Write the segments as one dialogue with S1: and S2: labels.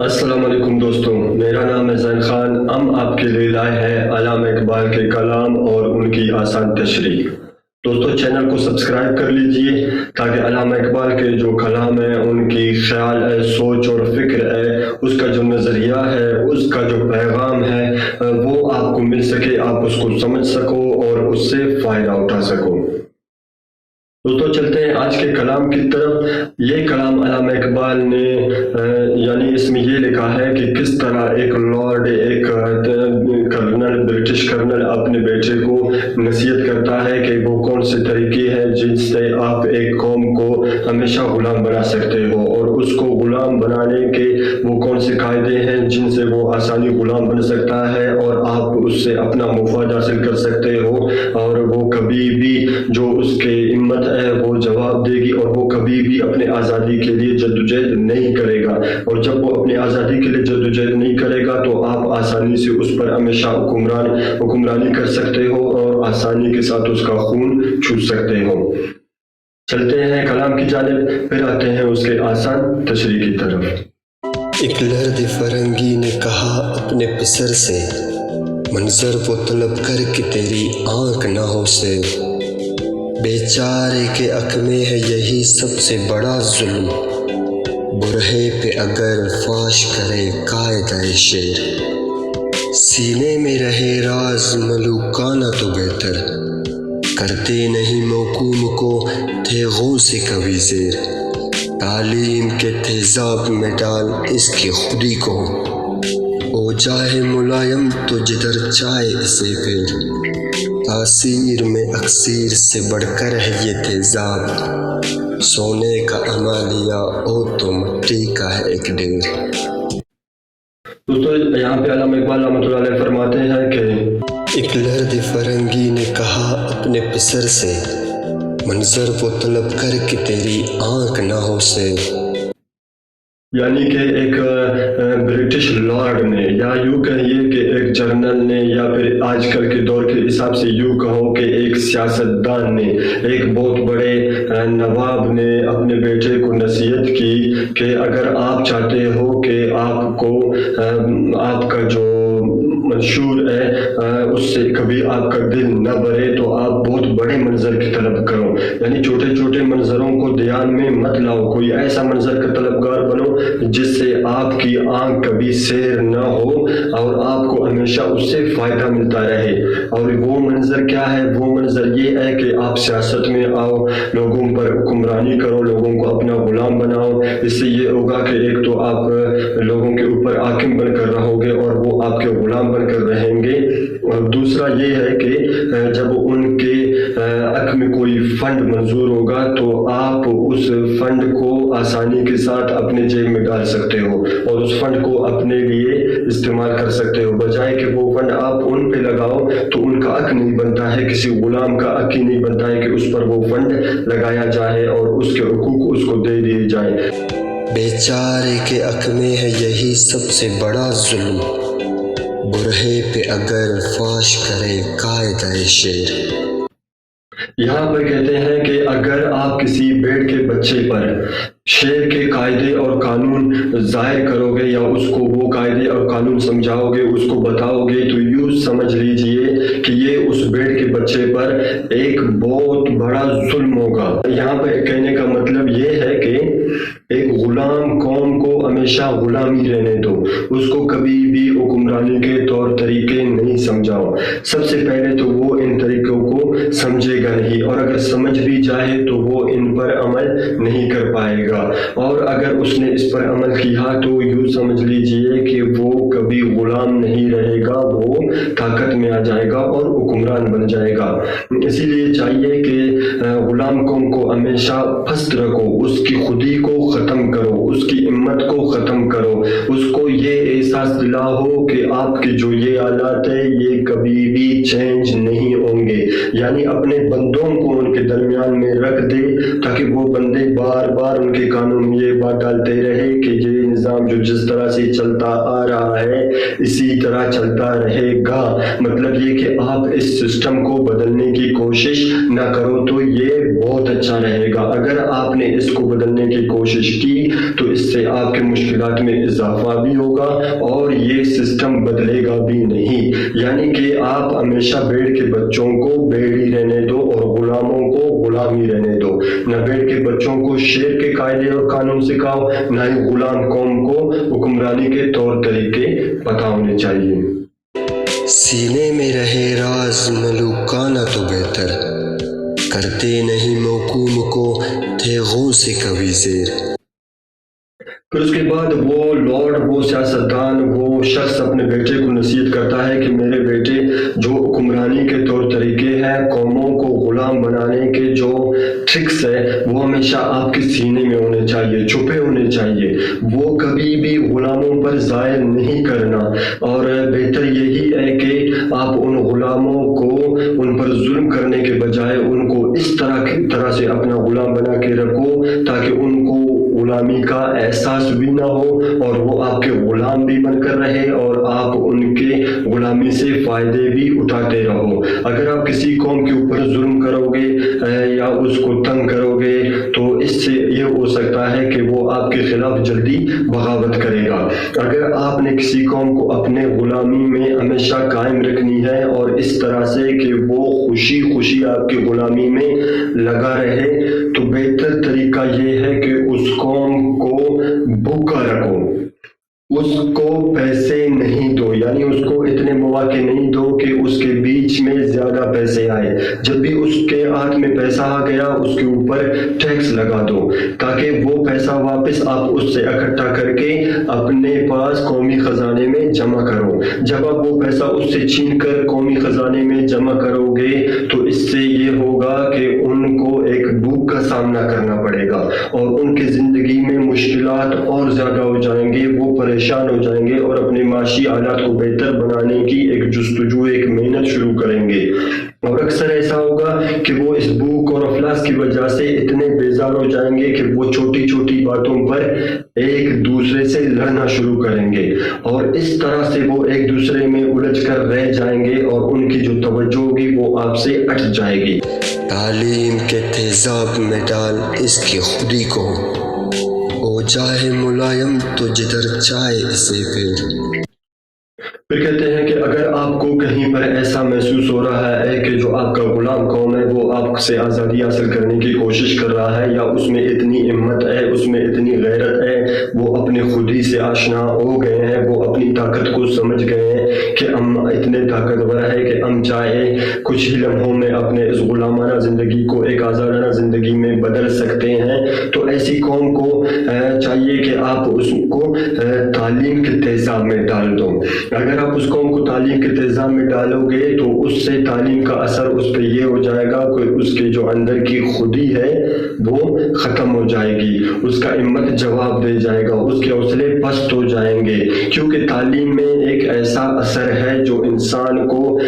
S1: السلام علیکم دوستوں، میرا نام ہے زین خان۔ ہم آپ کے لیے لائے ہیں علامہ اقبال کے کلام اور ان کی آسان تشریح۔ دوستوں، چینل کو سبسکرائب کر لیجئے تاکہ علامہ اقبال کے جو کلام ہیں، ان کی خیال ہے، سوچ اور فکر ہے، اس کا جو نظریہ ہے، اس کا جو پیغام ہے، وہ آپ کو مل سکے، آپ اس کو سمجھ سکو اور اس سے فائدہ اٹھا سکو۔ دوستوں، چلتے ہیں آج کے کلام کی طرف۔ یہ کلام علامہ اقبال نے یعنی اس میں یہ لکھا ہے کہ کس طرح ایک لارڈ، ایک کرنل، برٹش کرنل اپنے بیٹے کو نصیحت کرتا ہے کہ وہ کون سے طریقے ہیں جن سے آپ ایک قوم کو ہمیشہ غلام بنا سکتے ہو، اور اس کو غلام بنانے کے وہ کون سے قاعدے ہیں جن سے وہ آسانی غلام بن سکتا ہے اور آپ اس سے اپنا مفاد حاصل کر سکتے ہو، اور وہ کبھی بھی جو اس کے ہمت ہے وہ جواب دے گی، اور وہ کبھی بھی اپنے آزادی کے لیے جدوجہد نہیں کرے گا۔ اور جب وہ اپنی آزادی کے لیے جدوجہد نہیں کرے گا تو آپ آسانی سے اس پر ہمیشہ حکمرانی کر سکتے ہو اور آسانی کے ساتھ اس کا خون چوس سکتے ہو۔ چلتے ہیں کلام کی جانب، پھر آتے ہیں اس کے آسان تشریح کی طرف۔
S2: ایک لرد فرنگی نے کہا اپنے پسر سے، منظر وہ طلب کر کہ تیری آنکھ نہ ہو سے، بیچارے کے حق میں ہے یہی سب سے بڑا ظلم، برہے پہ اگر فاش کرے قاعدہ شعر، سینے میں رہے راز ملوکانہ تو بہتر، کرتے نہیں موقوم کو تیغوں سے کبھی زیر، تعلیم کے تیزاب میں ڈال اس کی خودی کو، ہو جائے ملائم تو جدھر چائے اسے پھر، تاثیر میں اکسیر سے بڑھ کر ہے یہ تیزاب، سونے کا عمالیہ او تو مٹی کا ہے ایک ڈھیر۔
S1: دوستو، یہاں پہ علامہ اقبال رحمۃ اللہ علیہ فرماتے ہیں کہ
S2: ایک لرد فرنگی نے کہا اپنے پسر سے، منظر وہ طلب کر کہ تیری آنکھ نہ ہو سے،
S1: یعنی کہ ایک برٹش لارڈ نے، یا یوں کہیے کہ ایک جرنل نے، یا پھر آج کل کے دور کے حساب سے یوں کہو کہ ایک سیاستدان نے، ایک بہت بڑے نواب نے اپنے بیٹے کو نصیحت کی کہ اگر آپ چاہتے ہو کہ آپ کو آپ کا جو منشور ہے اس سے کبھی آپ کا دل نہ بھرے تو آپ بہت بڑے منظر کی طلب کرو، یعنی چھوٹے چھوٹے منظروں کو دھیان میں مت لاؤ، کوئی ایسا منظر کا طلبگار بنو جس سے آپ کی آنکھ کبھی سیر نہ ہو اور آپ کو ہمیشہ اس سے فائدہ ملتا رہے۔ اور وہ منظر کیا ہے؟ وہ منظر یہ ہے کہ آپ سیاست میں آؤ، لوگوں پر حکمرانی کرو، لوگوں کو اپنا غلام بناؤ۔ اس سے یہ ہوگا کہ ایک تو آپ لوگوں کے اوپر حاکم بن کر رہو گے اور وہ آپ کے غلام بن کر رہیں گے، اور دوسرا یہ ہے کہ جب ان کے حق میں کوئی فنڈ منظور ہوگا تو آپ اس فنڈ کو آسانی کے ساتھ اپنے جیب میں ڈال سکتے ہو اور اس فنڈ کو اپنے لیے استعمال کر سکتے ہو، بجائے کہ وہ فنڈ آپ ان پہ لگاؤ تو ان کا حق نہیں بنتا ہے، کسی غلام کا حق ہی نہیں بنتا ہے کہ اس پر وہ فنڈ لگایا جائے اور اس کے حقوق اس کو دے دیے جائیں۔
S2: بیچارے کے حق میں ہے یہی سب سے بڑا ظلم، برہے پہ اگر فاش کرے قاعدہ شعر۔
S1: یہاں پر کہتے ہیں کہ اگر آپ کسی بھیڑ کے بچے پر شعر کے قاعدے اور قانون ظاہر کرو گے یا اس کو وہ قاعدے اور قانون سمجھاؤ گے، اس کو بتاؤ گے، تو یوں سمجھ لیجئے کہ یہ اس بھیڑ کے بچے پر ایک بہت بڑا ظلم ہوگا۔ یہاں پر کہنے کا مطلب یہ ہے کہ ایک غلام قوم کو ہمیشہ غلامی رہنے دو، اس کو کبھی بھی حکمرانی کے طور طریقے نہیں سمجھاؤ۔ سب سے پہلے تو وہ ان طریقوں کو سمجھے گا نہیں، اور اگر سمجھ بھی جائے تو وہ ان پر عمل نہیں کر پائے گا، اور اگر اس نے اس پر عمل کیا تو یوں سمجھ لیجئے کہ وہ کبھی غلام نہیں رہے گا، وہ طاقت میں آ جائے گا اور حکمران بن جائے گا۔ اسی لیے چاہیے کہ غلام قوم کو ہمیشہ پست رکھو، اس کی خودی کو ختم کرو، اس کی ہمت کو ختم کرو، اس کو یہ احساس دلاؤ کہ آپ کے جو یہ حالات ہیں یہ کبھی بھی چینج نہیں ہوں گے، یعنی اپنے بندوں کو ان کے درمیان میں رکھ دے تاکہ وہ بندے بار بار ان کے قانون میں یہ بات ڈالتے رہے کہ یہ نظام نظام جو جس طرح سے چلتا آ رہا ہے اسی طرح چلتا رہے گا. مطلب یہ کہ آپ اس سسٹم کو بدلنے کی کوشش نہ کرو تو یہ بہت اچھا رہے گا. اگر آپ نے اس کو بدلنے کی کوشش کی تو اس سے آپ کے مشکلات میں اضافہ بھی ہوگا اور یہ سسٹم بدلے گا بھی نہیں. یعنی کہ آپ ہمیشہ بھیڑ کے بچوں کو بھیڑ ہی رہنے دو اور غلاموں کو غلام ہی رہنے دو. نہ بھیڑ کے بچوں کو شیر کے قاعدے اور قانون سکھاؤ، نہ ہی غلام قوم کو حکمرانی کے طور طریقے پتہ ہونے چاہیے.
S2: سینے میں رہے راز ملوکانہ تو بہتر، کرتے نہیں محکوم کو تیغوں سے کبھی زیر.
S1: پھر اس کے بعد وہ لارڈ، وہ سیاستدان، وہ شخص اپنے بیٹے کو نصیحت کرتا ہے کہ میرے بیٹے، جو حکمرانی کے طور طریقے ہیں، قوموں کو غلام بنانے کے جو ٹرکس ہے، وہ ہمیشہ آپ کے سینے میں ہونے چاہیے، چھپے ہونے چاہیے. وہ کبھی بھی غلاموں پر ظاہر نہیں کرنا. اور بہتر یہی ہے کہ آپ ان غلاموں کو ان پر ظلم کرنے کے بجائے ان کو اس طرح سے اپنا غلام بنا کے رکھو تاکہ ان کو غلامی کا احساس بھی نہ ہو اور وہ آپ کے غلام بھی بن کر رہے اور آپ ان کے غلامی سے فائدے بھی اٹھاتے رہو. اگر آپ کسی قوم کے اوپر ظلم کرو گے یا اس کو تنگ کرو گے تو اس سے یہ ہو سکتا ہے کہ وہ آپ کے خلاف جلدی بغاوت کرے گا. اگر آپ نے کسی قوم کو اپنے غلامی میں ہمیشہ قائم رکھنی ہے اور اس طرح سے کہ وہ خوشی خوشی آپ کی غلامی میں لگا رہے تو بہتر طریقہ یہ ہے کہ اس قوم کو بھوکا رکھو، اس کو پیسے نہیں دو، یعنی اس کو اتنے مواقع نہیں دو کہ اس کے بیچ میں زیادہ پیسے آئے. جب بھی اس کے ہاتھ میں پیسہ آ گیا اس کے اوپر ٹیکس لگا دو تاکہ وہ پیسہ واپس آپ اس سے اکٹھا کر کے اپنے پاس قومی خزانے میں جمع کرو. جب آپ وہ پیسہ اس سے چھین کر قومی خزانے میں جمع کرو گے تو اس سے یہ ہوگا کہ ان کو ایک بھوک کا سامنا کرنا پڑے گا اور ان کی زندگی میں مشکلات اور زیادہ ہو جائیں گے. وہ پریشان ہو جائیں گے اور اپنے معاشی حالات کو بہتر بنانے کی ایک جستجو، ایک محنت شروع کریں گے. اور اکثر ایسا ہوگا کہ وہ اس بھوک اور افلاس کی وجہ سے اتنے بیزار ہو جائیں گے کہ وہ چھوٹی چھوٹی باتوں پر ایک دوسرے سے لڑنا شروع کریں گے اور اس طرح سے وہ ایک دوسرے میں الجھ کر رہ جائیں گے اور ان کی جو توجہ ہوگی وہ آپ سے ہٹ جائے گی.
S2: تعلیم کے تیزاب میں ڈال اس کی خودی کو، او جاہے ملائم تو جدھر چائے اسے پھر.
S1: پھر کہتے ہیں کہ اگر آپ کو کہیں پر ایسا محسوس ہو رہا ہے کہ جو آپ کا غلام قوم ہے وہ آپ سے آزادی حاصل کرنے کی کوشش کر رہا ہے یا اس میں اتنی ہمت ہے، اس میں اتنی غیرت ہے، وہ اپنے خودی سے آشنا ہو گئے ہیں، وہ اپنی طاقت کو سمجھ گئے ہیں کہ ہم اتنے طاقتور ہے کہ ہم چاہے کچھ ہی لمحوں میں اپنے اس غلامانہ زندگی کو ایک آزادانہ زندگی میں بدل سکتے ہیں، تو ایسی قوم کو چاہیے کہ آپ اس کو تعلیم کے تیزاب میں ڈال دو. اگر آپ اس قوم کو تعلیم کے تیزاب میں ڈالو گے تو اس سے تعلیم کا اثر اس پہ یہ ہو جائے گا کہ اس کے جو اندر کی خودی ہے وہ ختم ہو جائے گی، اس کا ہمت جواب دے جائے گا، اس کے حوصلے پست ہو جائیں گے. کیونکہ تعلیم میں ایک ایسا اثر ہے جو انسان کو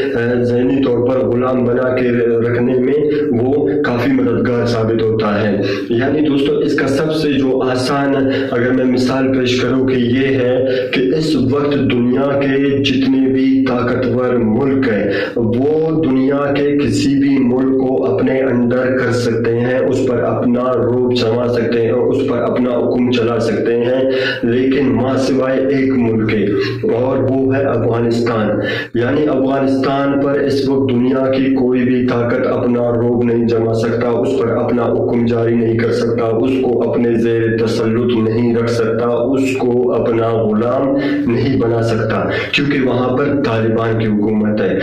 S1: ذہنی طور پر غلام بنا کے رکھنے میں وہ کافی مددگار ثابت ہوتا ہے. یعنی دوستو اس کا سب سے جو آسان اگر میں مثال پیش کروں کہ یہ ہے کہ اس وقت دنیا کے جتنے بھی طاقتور ملک ہیں وہ دنیا کے کسی بھی ملک کو اپنے اندر کر سکتے ہیں، اس پر اپنا روب جما سکتے ہیں، اس پر اپنا حکم چلا سکتے ہیں، لیکن ماں سوائے ایک ملک ہے اور وہ ہے افغانستان. یعنی افغانستان پر اس وقت دنیا کی کوئی بھی طاقت اپنا روب نہیں جما سکتا، اس پر اپنا حکم جاری نہیں کر سکتا، اس کو اپنے زیر تسلط نہیں رکھ سکتا، اس کو اپنا غلام نہیں بنا سکتا کیونکہ وہاں پر طالبان کی حکومت ہے.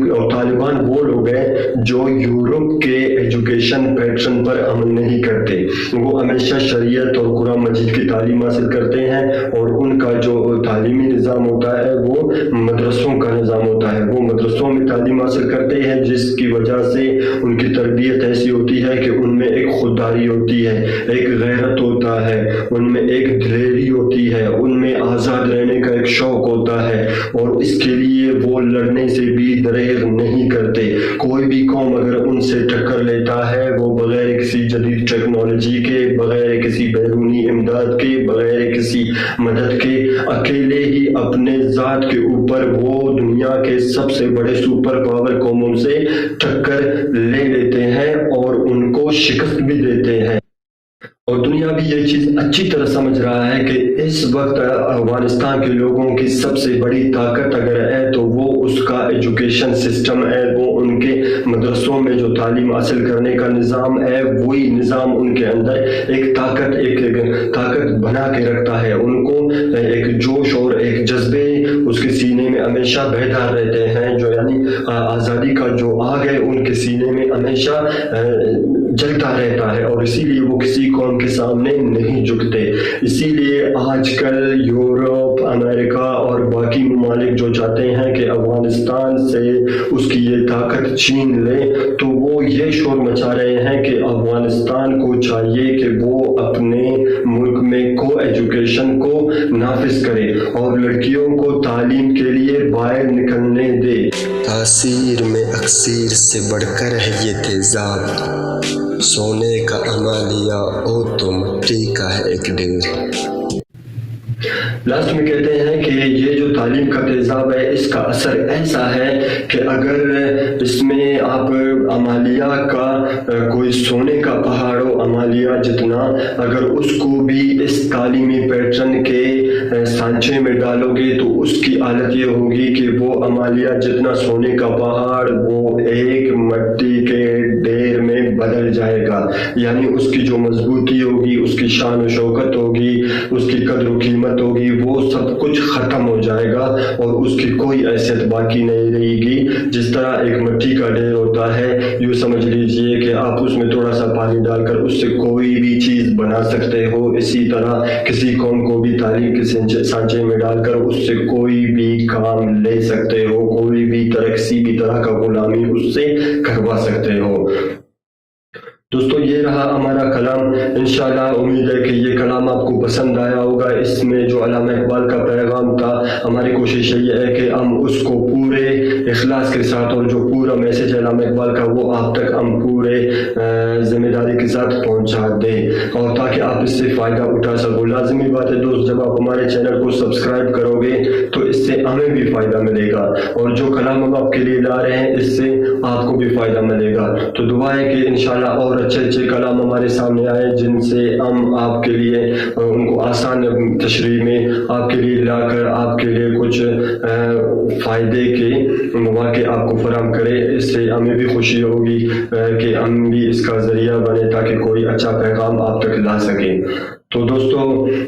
S1: اور طالبان وہ لوگ ہیں جو یورپ کے ایجوکیشن پیٹرن پر عمل نہیں کرتے، وہ ہمیشہ شریعت اور قرآن مجید کی تعلیم حاصل کرتے ہیں اور ان کا جو تعلیمی نظام ہوتا ہے وہ مدرسوں کا نظام ہوتا ہے. وہ مدرسوں میں تعلیم حاصل کرتے ہیں جس کی وجہ سے ان کی تربیت ایسی ہوتی ہے کہ ان میں ایک خودداری ہوتی ہے، ایک غیرت ہوتا ہے، ان میں ایک دلیری ہوتی ہوتی ہے، ان میں آزاد رہنے کا ایک شوق ہوتا ہے، اور اس کے لیے وہ لڑنے سے بھی دریغ نہیں کرتے۔ کوئی بھی قوم اگر ان سے ٹکر لیتا ہے، وہ بغیر کسی جدید ٹیکنالوجی کے، بغیر کسی بیرونی امداد کے، بغیر کسی مدد کے، اکیلے ہی اپنے ذات کے اوپر وہ دنیا کے سب سے بڑے سپر پاور قوموں سے ٹکر لے لیتے ہیں اور ان کو شکست بھی دیتے ہیں۔ اور دنیا بھی یہ چیز اچھی طرح سمجھ رہا ہے کہ اس وقت افغانستان کے لوگوں کی سب سے بڑی طاقت اگر ہے تو وہ اس کا ایجوکیشن سسٹم ہے، وہ ان کے مدرسوں میں جو تعلیم حاصل کرنے کا نظام ہے، وہی نظام ان کے اندر ایک طاقت بنا کے رکھتا ہے۔ ان کو ایک جوش اور ایک جذبے اس کے سینے میں ہمیشہ بیدار رہتے ہیں، جو یعنی آزادی کا جو آگ ہے ان کے سینے میں ہمیشہ جلتا رہتا ہے، اور اسی لیے وہ کسی قوم کے سامنے نہیں جھکتے۔ اسی لیے آج کل یورپ، امریکہ اور باقی ممالک جو چاہتے ہیں کہ افغانستان سے اس کی یہ طاقت چھین لے، تو وہ یہ شور مچا رہے ہیں کہ افغانستان کو چاہیے کہ وہ اپنے ملک میں کو ایجوکیشن کو نافذ کرے اور لڑکیوں کو تعلیم کے لیے باہر نکلنے دے۔
S2: تاثیر میں اکثیر سے بڑھ کر ہے یہ تیزاب، سونے کا عمالیہ او تو مٹی کا ہے ایک ڈھیر۔
S1: لاسٹ میں کہتے ہیں کہ یہ جو تعلیم کا تیزاب ہے، اس کا اثر ایسا ہے کہ اگر اس میں آپ عمالیہ کا کوئی سونے کا پہاڑ ہو، عمالیہ جتنا، اگر اس کو بھی اس تعلیمی پیٹرن کے سانچے میں ڈالو گے تو اس کی حالت یہ ہوگی کہ وہ عمالیہ جتنا سونے کا پہاڑ وہ ایک مٹی کے ڈھیر میں بدل جائے گا۔ یعنی اس کی جو مضبوطی ہوگی، اس کی شان و شوکت ہوگی، اس کی قدر و قیمت ہوگی، وہ سب کچھ ختم ہو جائے گا اور اس کی کوئی حیثیت باقی نہیں رہے گی۔ جس طرح ایک مٹی کا ڈھیر ہوتا ہے، یوں سمجھ لیجئے کہ آپ اس میں تھوڑا سا پانی ڈال کر اس سے کوئی بھی چیز بنا سکتے ہو، اسی طرح کسی قوم کو بھی تعلیم کے سانچے میں ڈال کر اس سے کوئی بھی کام لے سکتے ہو، کوئی بھی طرح کسی بھی طرح کا غلامی اس سے کروا سکتے ہو۔ دوستو، یہ رہا ہمارا کلام۔ انشاءاللہ امید ہے کہ یہ کلام آپ کو پسند آیا ہوگا۔ اس میں جو علامہ اقبال کا پیغام تھا، ہماری کوشش یہ ہے کہ ہم اس کو پورے اخلاص کے ساتھ، اور جو پورا میسج علامہ اقبال کا وہ آپ تک ہم پورے ذمہ داری کے ساتھ پہنچا دیں، اور تاکہ آپ اس سے فائدہ اٹھا سکو۔ لازمی بات ہے دوست، جب آپ ہمارے چینل کو سبسکرائب کرو گے تو اس سے ہمیں بھی فائدہ ملے گا، اور جو کلام ہم آپ کے لیے لا رہے ہیں اس سے آپ کو بھی فائدہ ملے گا۔ تو دعا ہے کہ انشاءاللہ اور اچھے اچھے کلام ہمارے سامنے آئے، جن سے ہم آپ کے لیے ان کو آسان تشریح میں آپ کے لیے لا کر آپ کے لیے کچھ فائدے کے مواقع آپ کو فراہم کرے۔ اس سے ہمیں بھی خوشی ہوگی کہ ہم بھی اس کا ذریعہ بنے تاکہ کوئی اچھا پیغام آپ تک لا سکیں۔ تو دوستو،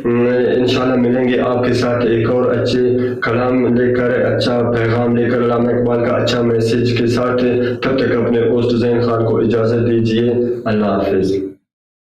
S1: انشاءاللہ ملیں گے آپ کے ساتھ ایک اور اچھے کلام لے کر، اچھا پیغام لے کر، علامہ اقبال کا اچھا میسج کے ساتھ۔ تب تک اپنے ہوسٹ زین خان کو اجازت دیجیے۔ اللہ حافظ۔